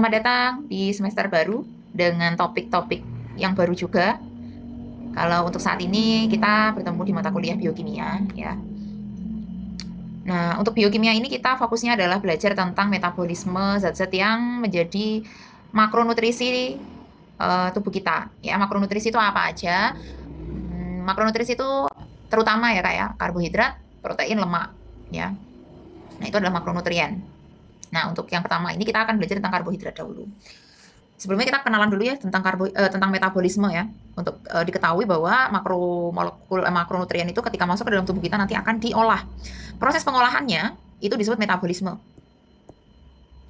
Selamat datang di semester baru dengan topik-topik yang baru juga. Kalau untuk saat ini kita bertemu di mata kuliah biokimia ya. Nah, untuk biokimia ini kita fokusnya adalah belajar tentang metabolisme zat-zat yang menjadi makronutrisi tubuh kita. Ya, makronutrisi itu apa aja? Makronutrisi itu terutama ya kayak karbohidrat, protein, lemak ya. Nah, itu adalah makronutrien. Nah, untuk yang pertama ini kita akan belajar tentang karbohidrat dahulu. Sebelumnya kita kenalan dulu ya tentang tentang metabolisme ya. Untuk diketahui bahwa makronutrien itu ketika masuk ke dalam tubuh kita nanti akan diolah. Proses pengolahannya itu disebut metabolisme.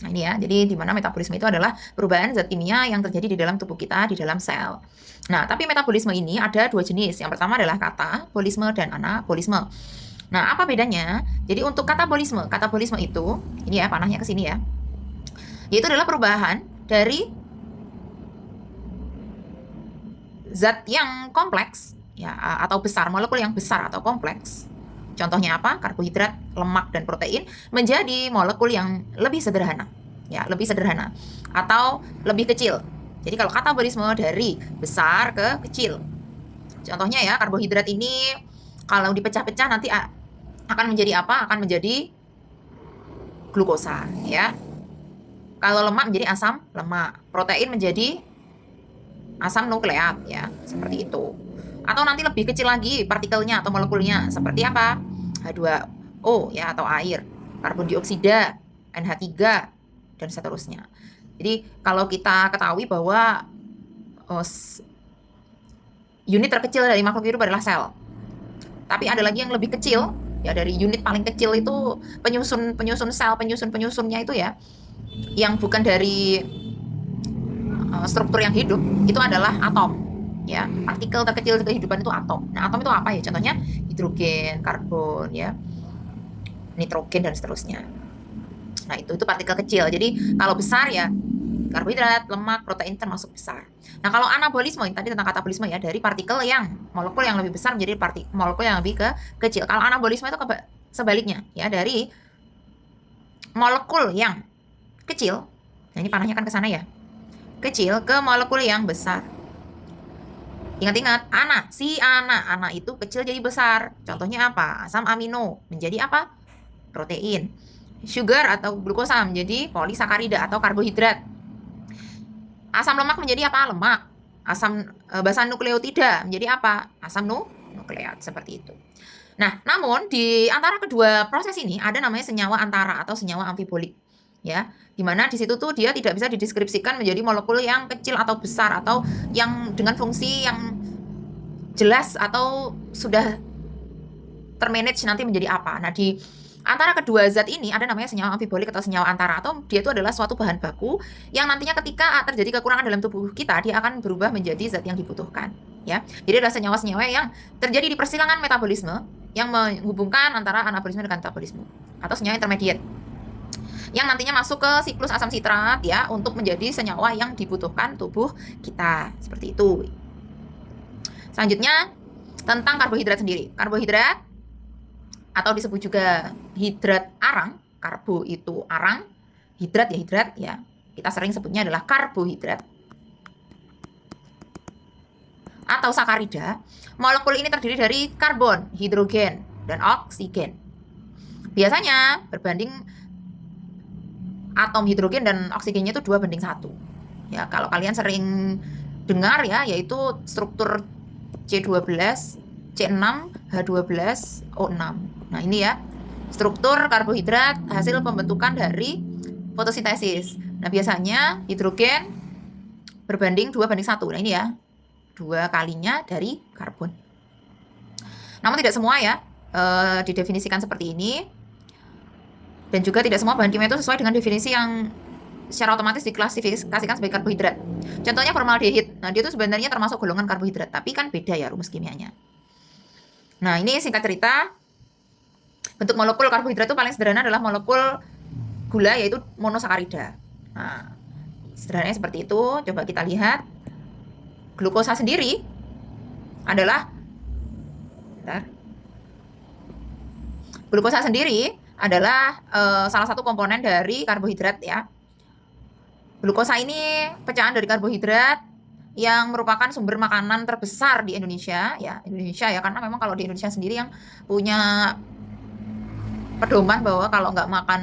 Nah, ini ya. Jadi di mana metabolisme itu adalah perubahan zat kimia yang terjadi di dalam tubuh kita, di dalam sel. Nah, tapi metabolisme ini ada dua jenis. Yang pertama adalah katabolisme dan anabolisme. Nah, apa bedanya? Jadi untuk katabolisme itu, ini ya panahnya ke sini ya. Yaitu adalah perubahan dari zat yang kompleks ya atau besar, molekul yang besar atau kompleks. Contohnya apa? Karbohidrat, lemak dan protein menjadi molekul yang lebih sederhana. Ya, lebih sederhana atau lebih kecil. Jadi kalau katabolisme dari besar ke kecil. Contohnya ya, karbohidrat ini kalau dipecah-pecah nanti akan menjadi apa? Akan menjadi glukosa ya. Kalau lemak menjadi asam lemak, protein menjadi asam nukleat ya, seperti itu. Atau nanti lebih kecil lagi partikelnya atau molekulnya seperti apa? H2O ya atau air, karbon dioksida, NH3 dan seterusnya. Jadi kalau kita ketahui bahwa unit terkecil dari makhluk hidup adalah sel. Tapi ada lagi yang lebih kecil ya, dari unit paling kecil itu penyusun sel, penyusunnya itu ya, yang bukan dari struktur yang hidup itu adalah atom ya. Partikel terkecil kehidupan itu atom. Nah, atom itu apa ya? Contohnya hidrogen, karbon ya, nitrogen dan seterusnya. Nah, itu partikel kecil. Jadi kalau besar ya karbohidrat, lemak, protein termasuk besar. Nah, kalau anabolisme ini tadi tentang katabolisme ya, dari partikel yang molekul yang lebih besar menjadi molekul yang lebih kecil. Kalau anabolisme itu sebaliknya ya, dari molekul yang kecil. Nah, ini panahnya kan ke sana ya. Kecil ke molekul yang besar. Ingat-ingat, ana itu kecil jadi besar. Contohnya apa? Asam amino menjadi apa? Protein. Sugar atau glukosa menjadi polisakarida atau karbohidrat. Asam lemak menjadi apa? Lemak. Asam basa nukleotida menjadi apa? Asam nukleat, seperti itu. Nah, namun di antara kedua proses ini ada namanya senyawa antara atau senyawa amfibolik. Ya, dimana di situ tuh dia tidak bisa dideskripsikan menjadi molekul yang kecil atau besar atau yang dengan fungsi yang jelas atau sudah termanage nanti menjadi apa. Nah, di antara kedua zat ini ada namanya senyawa amfibolik atau senyawa antara, atau dia itu adalah suatu bahan baku yang nantinya ketika terjadi kekurangan dalam tubuh kita dia akan berubah menjadi zat yang dibutuhkan ya. Jadi ada senyawa-senyawa yang terjadi di persilangan metabolisme yang menghubungkan antara anabolisme dengan katabolisme, atau senyawa intermediate yang nantinya masuk ke siklus asam sitrat ya untuk menjadi senyawa yang dibutuhkan tubuh kita, seperti itu. Selanjutnya tentang karbohidrat sendiri. Karbohidrat atau disebut juga hidrat arang, karbo itu arang, hidrat ya. Kita sering sebutnya adalah karbohidrat atau sakarida. Molekul ini terdiri dari karbon, hidrogen, dan oksigen. Biasanya berbanding atom hidrogen dan oksigennya itu 2:1. Ya, kalau kalian sering dengar ya, yaitu struktur C12, C6, H12, O6. Nah, ini ya, struktur karbohidrat hasil pembentukan dari fotosintesis. Nah, biasanya hidrogen berbanding 2:1. Nah, ini ya, 2 kalinya dari karbon. Namun tidak semua ya didefinisikan seperti ini. Dan juga tidak semua bahan kimia itu sesuai dengan definisi yang secara otomatis diklasifikasikan sebagai karbohidrat. Contohnya formaldehid. Nah, dia itu sebenarnya termasuk golongan karbohidrat, tapi kan beda ya rumus kimianya. Nah, ini singkat cerita, bentuk molekul karbohidrat itu paling sederhana adalah molekul gula, yaitu monosakarida. Nah, sederhananya seperti itu. Coba kita lihat. Glukosa sendiri adalah glukosa sendiri adalah salah satu komponen dari karbohidrat ya. Glukosa ini pecahan dari karbohidrat yang merupakan sumber makanan terbesar di Indonesia ya, karena memang kalau di Indonesia sendiri yang punya pedoman bahwa kalau nggak makan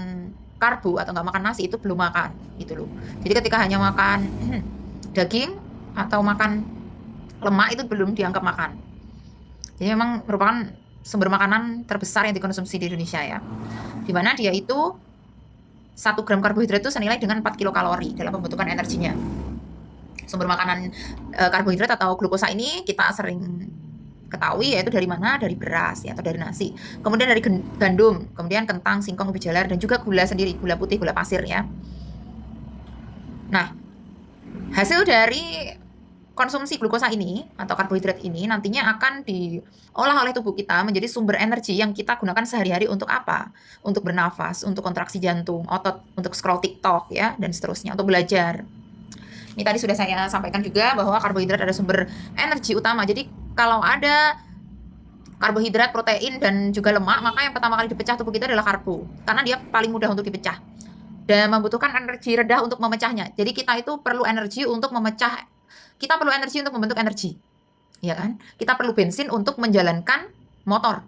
karbo atau nggak makan nasi itu belum makan gitu loh. Jadi ketika hanya makan daging atau makan lemak itu belum dianggap makan. Jadi memang merupakan sumber makanan terbesar yang dikonsumsi di Indonesia ya. Dimana dia itu 1 gram karbohidrat itu senilai dengan 4 kilokalori dalam pembentukan energinya. Sumber makanan karbohidrat atau glukosa ini kita sering ketahui yaitu dari mana? Dari beras ya, atau dari nasi. Kemudian dari gandum, kemudian kentang, singkong, ubi jalar, dan juga gula sendiri, gula putih, gula pasir ya. Nah, hasil dari konsumsi glukosa ini atau karbohidrat ini nantinya akan diolah oleh tubuh kita menjadi sumber energi yang kita gunakan sehari-hari untuk apa? Untuk bernafas, untuk kontraksi jantung, otot, untuk scroll TikTok ya, dan seterusnya, untuk belajar. Ini tadi sudah saya sampaikan juga bahwa karbohidrat ada sumber energi utama. Jadi kalau ada karbohidrat, protein, dan juga lemak, maka yang pertama kali dipecah tubuh kita adalah karbo. Karena dia paling mudah untuk dipecah. Dan membutuhkan energi rendah untuk memecahnya. Jadi kita itu perlu energi untuk memecah. Kita perlu energi untuk membentuk energi. Ya kan? Kita perlu bensin untuk menjalankan motor.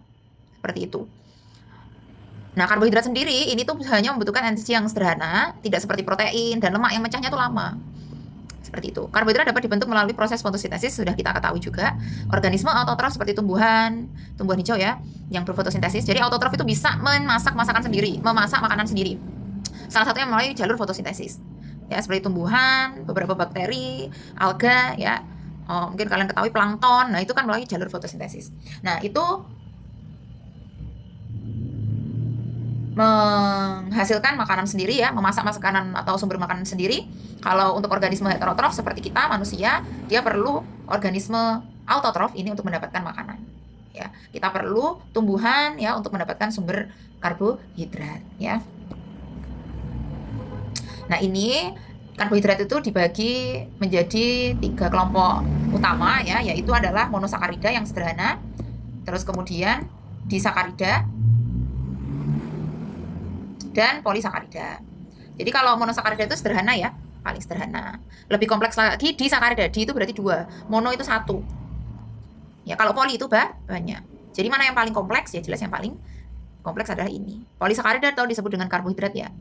Seperti itu. Nah, karbohidrat sendiri ini tuh hanya membutuhkan energi yang sederhana, tidak seperti protein dan lemak yang mecahnya tuh lama. Seperti itu. Karbohidrat dapat dibentuk melalui proses fotosintesis, sudah kita ketahui juga. Organisme autotrof seperti tumbuhan hijau ya, yang berfotosintesis. Jadi autotrof itu bisa memasak masakan sendiri, memasak makanan sendiri. Salah satunya melalui jalur fotosintesis. Ya, seperti tumbuhan, beberapa bakteri, alga ya. Mungkin kalian ketahui plankton. Nah, itu kan melalui jalur fotosintesis. Nah, itu menghasilkan makanan sendiri ya, memasak makanan atau sumber makanan sendiri. Kalau untuk organisme heterotrof seperti kita manusia, dia perlu organisme autotrof ini untuk mendapatkan makanan. Ya, kita perlu tumbuhan ya untuk mendapatkan sumber karbohidrat ya. Nah, ini karbohidrat itu dibagi menjadi 3 kelompok utama ya, yaitu adalah monosakarida yang sederhana, terus kemudian disakarida, dan polisakarida. Jadi kalau monosakarida itu sederhana ya, paling sederhana. Lebih kompleks lagi disakarida. Di itu berarti 2, mono itu 1. Ya, kalau poli itu banyak. Jadi mana yang paling kompleks? Ya jelas yang paling kompleks adalah ini. Polisakarida atau disebut dengan karbohidrat ya.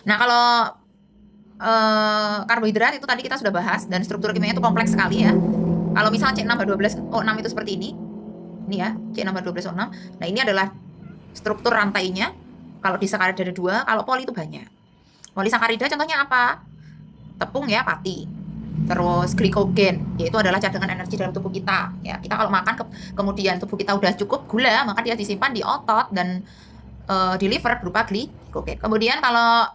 Nah, kalau karbohidrat itu tadi kita sudah bahas dan struktur kimianya itu kompleks sekali ya. Kalau misal C6H12O6 itu seperti ini ya, C6H12O6. Nah, ini adalah struktur rantainya. Kalau disakarida ada 2, kalau poli itu banyak. Polisakarida contohnya apa? Tepung ya, pati. Terus glikogen, yaitu adalah cadangan energi dalam tubuh kita. Ya, kita kalau makan kemudian tubuh kita udah cukup gula, maka dia disimpan di otot dan di liver berupa glikogen. Kemudian kalau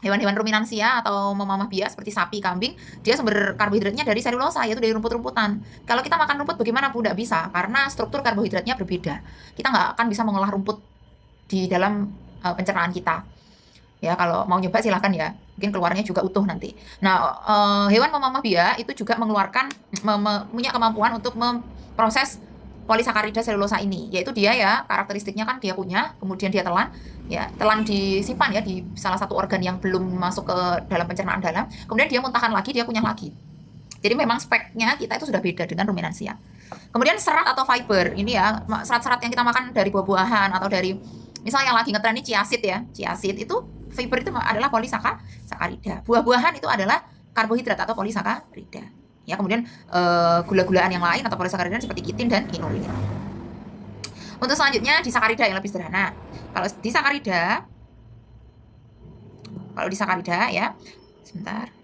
hewan-hewan ruminansia atau memamah biak seperti sapi, kambing, dia sumber karbohidratnya dari selulosa, yaitu dari rumput-rumputan. Kalau kita makan rumput bagaimana Bu? Tidak bisa, karena struktur karbohidratnya berbeda. Kita nggak akan bisa mengolah rumput di dalam pencernaan kita. Ya, kalau mau nyoba silahkan ya, mungkin keluarnya juga utuh nanti. Nah, hewan memamah biak itu juga mengeluarkan punya kemampuan untuk memproses polisakarida selulosa ini, yaitu dia ya karakteristiknya kan dia punya, kemudian dia telan ya, telan disimpan ya di salah satu organ yang belum masuk ke dalam pencernaan dalam, kemudian dia muntahkan lagi, dia kunyah lagi. Jadi memang speknya kita itu sudah beda dengan ruminansia. Kemudian serat atau fiber ini ya, serat-serat yang kita makan dari buah-buahan atau dari misalnya yang lagi ngetren ini chiaseed ya, chiaseed itu fiber itu adalah polisakarida. Buah-buahan itu adalah karbohidrat atau polisakarida. Ya, kemudian gula-gulaan yang lain atau polisakarida seperti kitin dan inulin. Untuk selanjutnya disakarida yang lebih sederhana. Kalau disakarida ya, sebentar.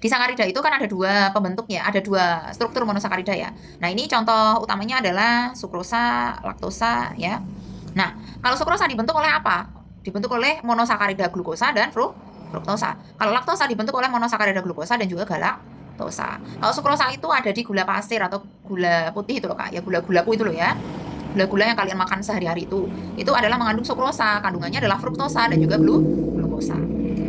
Disakarida itu kan ada 2 pembentuknya, ada 2 struktur monosakarida ya. Nah, ini contoh utamanya adalah sukrosa, laktosa ya. Nah, kalau sukrosa dibentuk oleh apa? Dibentuk oleh monosakarida glukosa dan fruktosa. Kalau laktosa dibentuk oleh monosakarida glukosa dan juga galaktosa. Kalau sukrosa itu ada di gula pasir atau gula putih itu loh Kak, ya gula-gulaku itu loh ya. Gula-gula yang kalian makan sehari-hari itu adalah mengandung sukrosa, kandungannya adalah fruktosa dan juga glukosa.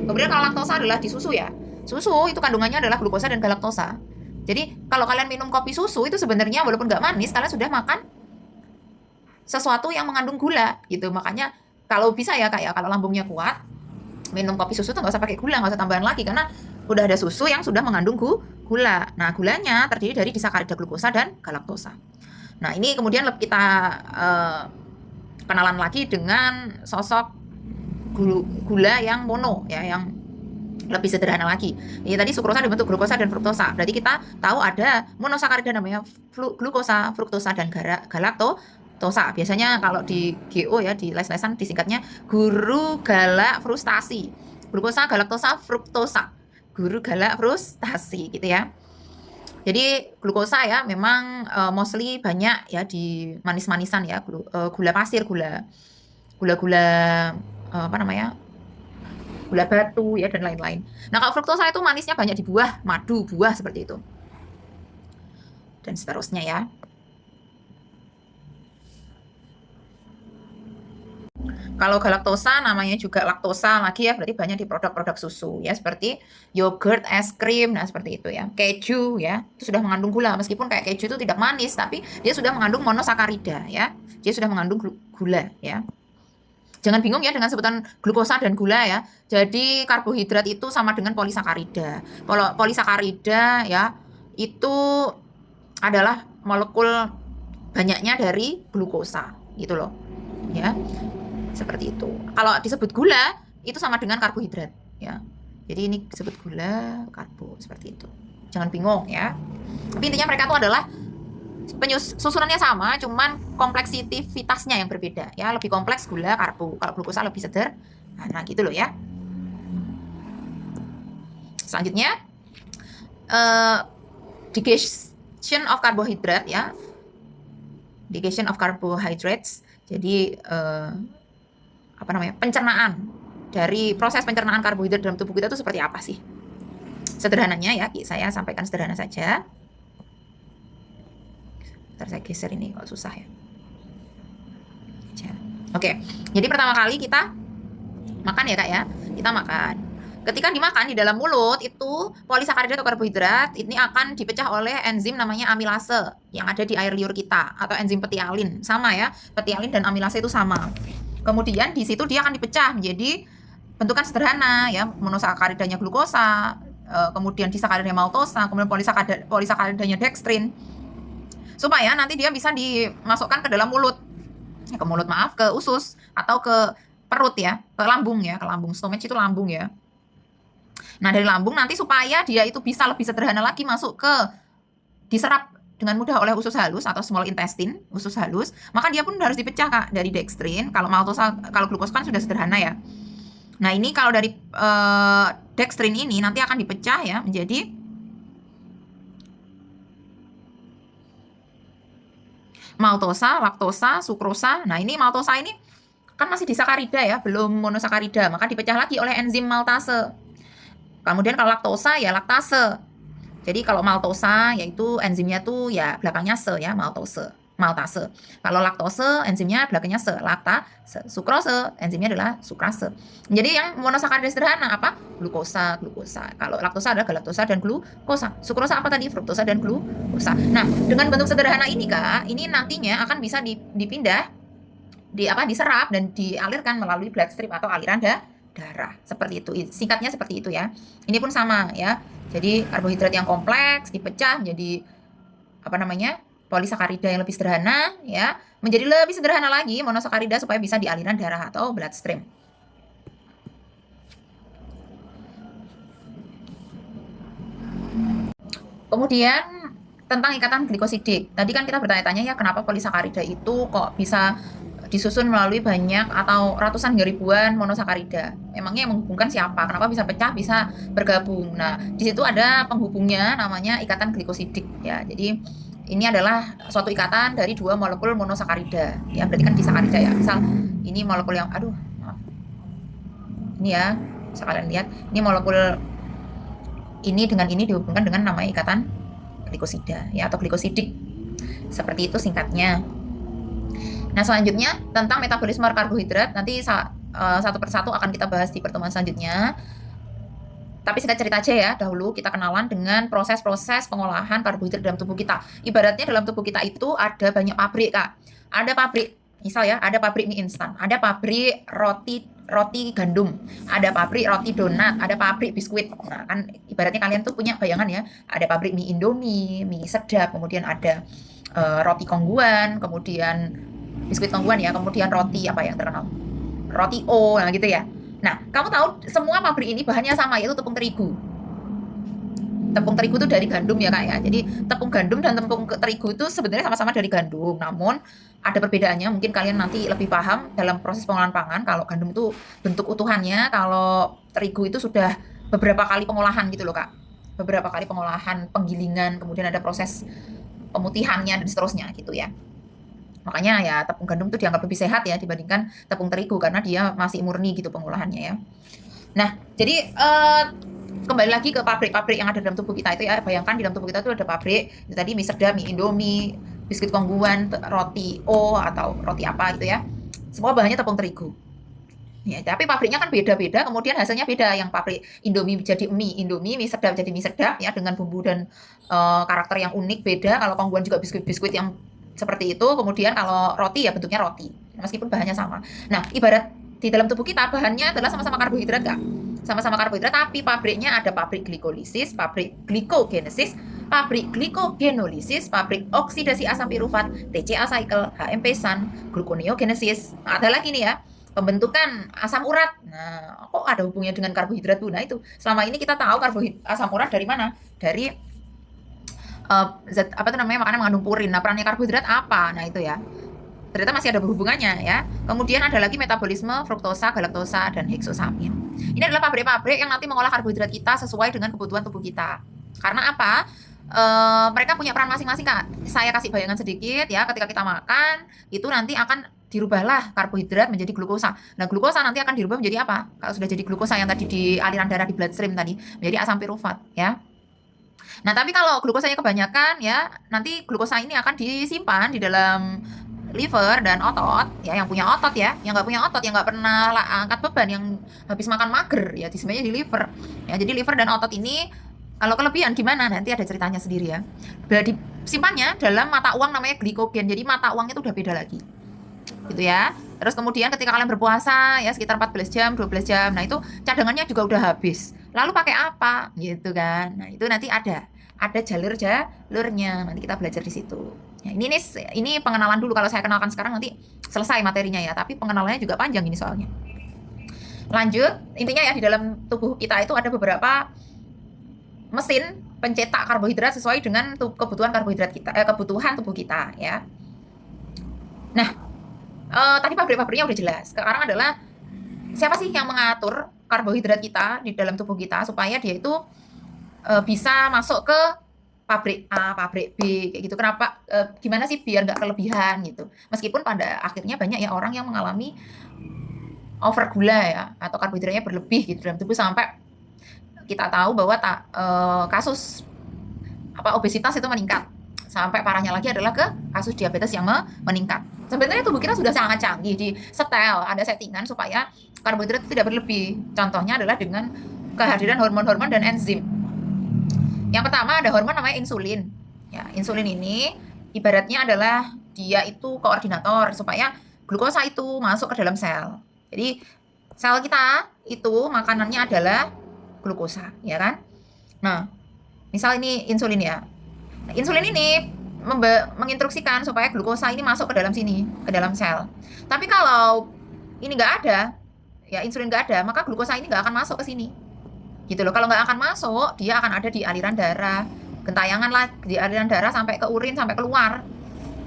Kemudian kalau laktosa adalah di susu ya. Susu itu kandungannya adalah glukosa dan galaktosa. Jadi kalau kalian minum kopi susu itu sebenarnya walaupun nggak manis, kalian sudah makan sesuatu yang mengandung gula gitu. Makanya Kalau bisa ya Kak ya, kalau lambungnya kuat, minum kopi susu tuh nggak usah pakai gula, nggak usah tambahan lagi karena udah ada susu yang sudah mengandung gula. Nah, gulanya terdiri dari disakarida glukosa dan galaktosa. Nah, ini kemudian kita kenalan lagi dengan sosok gula yang mono ya, yang lebih sederhana lagi. Ini tadi sukrosa dibentuk glukosa dan fruktosa. Berarti kita tahu ada monosakarida namanya glukosa, fruktosa dan galaktosa. Biasanya kalau di GO ya, di les-lesan disingkatnya guru galak frustasi. Glukosa, galaktosa, fruktosa. Guru galak frustasi gitu ya. Jadi glukosa ya memang mostly banyak ya di manis-manisan ya, gula pasir, gula-gula apa namanya? Gula batu ya dan lain-lain. Nah, kalau fruktosa itu manisnya banyak di buah, madu, buah seperti itu. Dan seterusnya ya. Kalau galaktosa namanya juga laktosa lagi ya, berarti banyak di produk-produk susu ya, seperti yogurt, es krim, nah seperti itu ya. Keju ya, itu sudah mengandung gula, meskipun kayak keju itu tidak manis, tapi dia sudah mengandung monosakarida ya. Dia sudah mengandung gula ya. Jangan bingung ya dengan sebutan glukosa dan gula ya. Jadi karbohidrat itu sama dengan polisakarida. Polisakarida ya, itu adalah molekul banyaknya dari glukosa gitu loh. Ya. Seperti itu. Kalau disebut gula, itu sama dengan karbohidrat ya. Jadi ini disebut gula, karbo, seperti itu. Jangan bingung ya. Tapi intinya mereka itu adalah susunannya sama, cuman kompleksitivitasnya yang berbeda ya. Lebih kompleks gula, karbo. Kalau glukosa lebih sederhana gitu loh ya. Selanjutnya digestion of carbohydrate ya. Digestion of carbohydrates. Jadi apa namanya, pencernaan dari proses pencernaan karbohidrat dalam tubuh kita itu seperti apa sih? Sederhananya ya, saya sampaikan sederhana saja. Ntar saya geser ini kalau susah ya. Oke, jadi pertama kali kita makan ya Kak ya, kita makan. Ketika dimakan di dalam mulut itu polisakarida atau karbohidrat ini akan dipecah oleh enzim namanya amilase yang ada di air liur kita, atau enzim petialin, sama ya, petialin dan amilase itu sama. Kemudian di situ dia akan dipecah menjadi bentukan sederhana ya, monosakaridanya glukosa, kemudian disakaridanya maltosa, kemudian polisakaridanya dextrin, supaya nanti dia bisa dimasukkan ke dalam mulut, ke mulut maaf, ke usus atau ke perut ya, ke lambung ya, ke lambung. Stomach itu lambung ya. Nah, dari lambung nanti supaya dia itu bisa lebih sederhana lagi masuk ke, diserap dengan mudah oleh usus halus atau small intestine, usus halus, maka dia pun harus dipecah Kak dari dextrin. Kalau maltosa, kalau glukosa kan sudah sederhana ya. Nah, ini kalau dari dextrin ini nanti akan dipecah ya menjadi maltosa, laktosa, sukrosa. Nah, ini maltosa ini kan masih disakarida ya, belum monosakarida, maka dipecah lagi oleh enzim maltase. Kemudian kalau laktosa ya laktase. Jadi kalau maltosa yaitu enzimnya tuh ya belakangnya se ya, maltose, maltase. Kalau laktose enzimnya belakangnya se, laktase. Sukrose enzimnya adalah sukrase. Jadi yang monosakarida sederhana apa? Glukosa, glukosa. Kalau laktosa adalah galaktosa dan glukosa. Sukrosa apa tadi? Fruktosa dan glukosa. Nah, dengan bentuk sederhana ini Kak, ini nantinya akan bisa dipindah, diserap dan dialirkan melalui bloodstream atau aliran darah. Seperti itu. Singkatnya seperti itu ya. Ini pun sama ya. Jadi karbohidrat yang kompleks dipecah menjadi apa namanya, polisakarida yang lebih sederhana ya, menjadi lebih sederhana lagi monosakarida supaya bisa di aliran darah atau bloodstream. Kemudian tentang ikatan glikosidik. Tadi kan kita bertanya-tanya ya, kenapa polisakarida itu kok bisa disusun melalui banyak atau ratusan hingga ribuan monosakarida. Emangnya yang menghubungkan siapa? Kenapa bisa pecah, bisa bergabung? Nah, di situ ada penghubungnya namanya ikatan glikosidik ya. Jadi ini adalah suatu ikatan dari dua molekul monosakarida. Ya, berarti kan disakarida ya. Misal ini molekul yang maaf. Ini ya, bisa kalian lihat. Ini molekul ini dengan ini dihubungkan dengan namanya ikatan glikosida ya, atau glikosidik. Seperti itu singkatnya. Nah, selanjutnya tentang metabolisme karbohidrat nanti satu persatu akan kita bahas di pertemuan selanjutnya. Tapi singkat cerita aja ya, dahulu kita kenalan dengan proses-proses pengolahan karbohidrat dalam tubuh kita. Ibaratnya dalam tubuh kita itu ada banyak pabrik Kak. Ada pabrik Misal ya, ada pabrik mie instan, ada pabrik roti roti gandum, ada pabrik roti donat, ada pabrik biskuit. Nah, kan ibaratnya kalian tuh punya bayangan ya, ada pabrik mie Indomie, mie sedap, kemudian ada roti kongguan, kemudian biskuit kongguan ya, kemudian roti apa yang terkenal? Roti O, nah gitu ya. Nah, kamu tahu semua pabrik ini bahannya sama, yaitu tepung terigu. Tepung terigu itu dari gandum ya kak ya. Jadi tepung gandum dan tepung terigu itu sebenarnya sama-sama dari gandum. Namun ada perbedaannya. Mungkin kalian nanti lebih paham dalam proses pengolahan pangan. Kalau gandum itu bentuk utuhannya, kalau terigu itu sudah beberapa kali pengolahan gitu loh kak. Beberapa kali pengolahan, penggilingan, kemudian ada proses pemutihannya dan seterusnya gitu ya. Makanya ya tepung gandum itu dianggap lebih sehat ya dibandingkan tepung terigu karena dia masih murni gitu pengolahannya ya. Nah, jadi kembali lagi ke pabrik-pabrik yang ada dalam tubuh kita itu ya. Bayangkan di dalam tubuh kita itu ada pabrik, itu tadi mie sedap, mie Indomie, biskuit kongguan, roti O atau roti apa gitu ya. Semua bahannya tepung terigu. Ya, tapi pabriknya kan beda-beda, kemudian hasilnya beda. Yang pabrik Indomie jadi mie Indomie, mie sedap jadi mie sedap ya dengan bumbu dan karakter yang unik beda. Kalau kongguan juga biskuit-biskuit yang seperti itu. Kemudian kalau roti ya bentuknya roti, meskipun bahannya sama. Nah, ibarat di dalam tubuh kita bahannya adalah sama-sama karbohidrat kak, sama-sama karbohidrat, tapi pabriknya ada pabrik glikolisis, pabrik glikogenesis, pabrik glikogenolisis, pabrik oksidasi asam pirufat, TCA cycle, HMP SAN, gluconeogenesis. Nah, ada lagi nih ya, pembentukan asam urat. Nah, kok ada hubungannya dengan karbohidrat tuh? Nah, itu selama ini kita tahu asam urat dari mana? Dari zat apa tuh namanya, makanan mengandung purin. Nah, perannya karbohidrat apa? Nah, itu ya. Ternyata masih ada berhubungannya ya. Kemudian ada lagi metabolisme fruktosa, galaktosa, dan heksosamin. Ini adalah pabrik-pabrik yang nanti mengolah karbohidrat kita sesuai dengan kebutuhan tubuh kita. Karena apa? Mereka punya peran masing-masing kak. Saya kasih bayangan sedikit ya, ketika kita makan itu nanti akan dirubahlah karbohidrat menjadi glukosa. Nah, glukosa nanti akan dirubah menjadi apa? Kalau sudah jadi glukosa yang tadi di aliran darah di bloodstream tadi menjadi asam pirufat ya. Nah, tapi kalau glukosanya kebanyakan ya, nanti glukosa ini akan disimpan di dalam liver dan otot ya, yang punya otot ya, yang nggak punya otot, yang nggak pernah angkat beban, yang habis makan mager ya disimpannya di liver ya. Jadi liver dan otot ini kalau kelebihan gimana, nanti ada ceritanya sendiri ya. Disimpannya dalam mata uang namanya glikogen, jadi mata uangnya itu udah beda lagi gitu ya. Terus kemudian ketika kalian berpuasa ya sekitar 14 jam 12 jam, nah itu cadangannya juga udah habis, lalu pakai apa gitu kan. Nah, itu nanti ada jalurnya, nanti kita belajar di situ ya. Ini pengenalan dulu, kalau saya kenalkan sekarang nanti selesai materinya ya, tapi pengenalannya juga panjang ini soalnya. Lanjut, intinya ya di dalam tubuh kita itu ada beberapa mesin pencetak karbohidrat sesuai dengan kebutuhan karbohidrat kita, kebutuhan tubuh kita ya. Nah, tadi pabrik-pabriknya udah jelas. Sekarang adalah siapa sih yang mengatur karbohidrat kita di dalam tubuh kita supaya dia itu bisa masuk ke pabrik A, pabrik B, kayak gitu. Kenapa? Gimana sih biar nggak kelebihan gitu? Meskipun pada akhirnya banyak ya orang yang mengalami over gula ya, atau karbohidratnya berlebih gitu dalam tubuh sampai kita tahu bahwa kasus obesitas itu meningkat. Sampai parahnya lagi adalah ke kasus diabetes yang meningkat. Sebenarnya tubuh kita sudah sangat canggih, di setel ada settingan supaya karbohidrat itu tidak berlebih. Contohnya adalah dengan kehadiran hormon-hormon dan enzim. Yang pertama ada hormon namanya insulin. Ya, insulin ini ibaratnya adalah dia itu koordinator supaya glukosa itu masuk ke dalam sel. Jadi sel kita itu makanannya adalah glukosa, ya kan? Nah, misal ini insulin ya. Nah, insulin ini menginstruksikan supaya glukosa ini masuk ke dalam sini, ke dalam sel. Tapi kalau ini nggak ada, ya insulin nggak ada, maka glukosa ini nggak akan masuk ke sini. Gitu loh. Kalau nggak akan masuk, dia akan ada di aliran darah, gentayangan lah di aliran darah sampai ke urin, sampai keluar.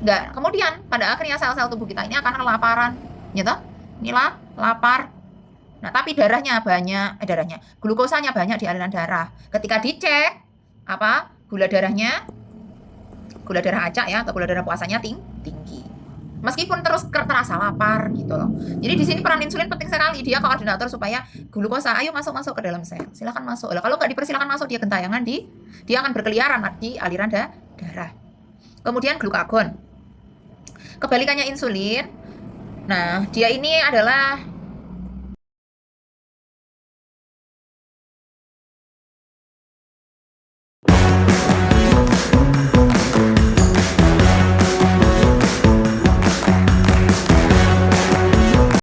Nggak. Kemudian pada akhirnya sel-sel tubuh kita ini akan kelaparan, gitu. Inilah lapar. Nah, tapi glukosanya banyak di aliran darah. Ketika dicek, gula darah acak ya, atau gula darah puasanya tinggi. Meskipun terus terasa lapar gitu loh. Jadi di sini peran insulin penting sekali, dia koordinator supaya glukosa ayo masuk ke dalam sel. Silakan masuk. Lah kalau nggak dipersilakan masuk, dia gentayangan dia akan berkeliaran di aliran darah. Kemudian glukagon. Kebalikannya insulin. Nah, dia ini adalah